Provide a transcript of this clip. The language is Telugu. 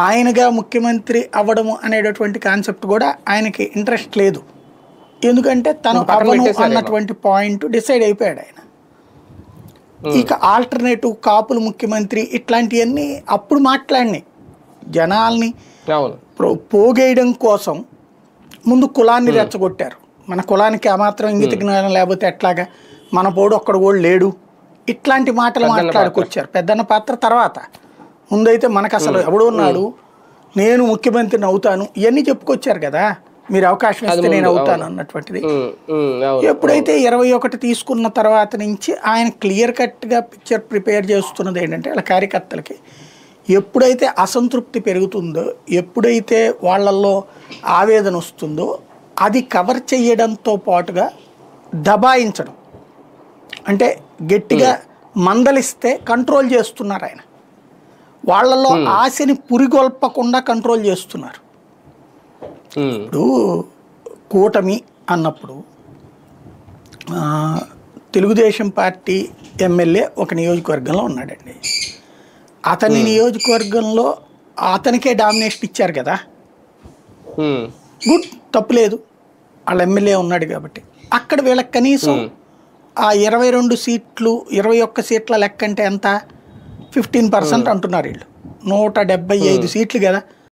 ఆయనగా ముఖ్యమంత్రి అవ్వడము అనేటటువంటి కాన్సెప్ట్ కూడా ఆయనకి ఇంట్రెస్ట్ లేదు. ఎందుకంటే తను అవ్వను అన్నటువంటి పాయింట్ డిసైడ్ అయిపోయాడు ఆయన. ఇక ఆల్టర్నేటివ్ కాపులు ముఖ్యమంత్రి ఇట్లాంటివన్నీ అప్పుడు మాట్లాడినాయి. జనాల్ని పోగేయడం కోసం ముందు కులాన్ని రెచ్చగొట్టారు. మన కులానికి మాత్రం ఇంగిత జ్ఞానం లేకపోతే ఎట్లాగా, మన పోడు ఒక్కడ కూడా లేడు, ఇట్లాంటి మాటలు మాట్లాడుకొచ్చారు. పెద్దన్న పాత్ర తర్వాత. ముందైతే మనకు అసలు ఎవడు ఉన్నాడు, నేను ముఖ్యమంత్రిని అవుతాను, ఇవన్నీ చెప్పుకొచ్చారు కదా, మీరు అవకాశం ఇస్తే నేను అవుతాను అన్నటువంటిది. ఎప్పుడైతే 21 తీసుకున్న తర్వాత నుంచి ఆయన క్లియర్ కట్గా పిక్చర్ ప్రిపేర్ చేస్తున్నది ఏంటంటే వాళ్ళ కార్యకర్తలకి ఎప్పుడైతే అసంతృప్తి పెరుగుతుందో, ఎప్పుడైతే వాళ్ళల్లో ఆవేదన వస్తుందో అది కవర్ చేయడంతో పాటుగా దబాయించడం, అంటే గట్టిగా మందలిస్తే కంట్రోల్ చేస్తున్నారు ఆయన. వాళ్ళల్లో ఆశని పురిగొల్పకుండా కంట్రోల్ చేస్తున్నారు. ఇప్పుడు కూటమి అన్నప్పుడు తెలుగుదేశం పార్టీ ఎమ్మెల్యే ఒక నియోజకవర్గంలో ఉన్నాడండి. అతని నియోజకవర్గంలో అతనికే డామినేషన్ ఇచ్చారు కదా, గుడ్, తప్పులేదు, వాళ్ళ ఎమ్మెల్యే ఉన్నాడు కాబట్టి. అక్కడ వీళ్ళకి కనీసం ఆ 22 సీట్లు 21 సీట్ల లెక్క అంటే ఎంత, 15% అంటున్నారు వీళ్ళు. 175 సీట్లు కదా.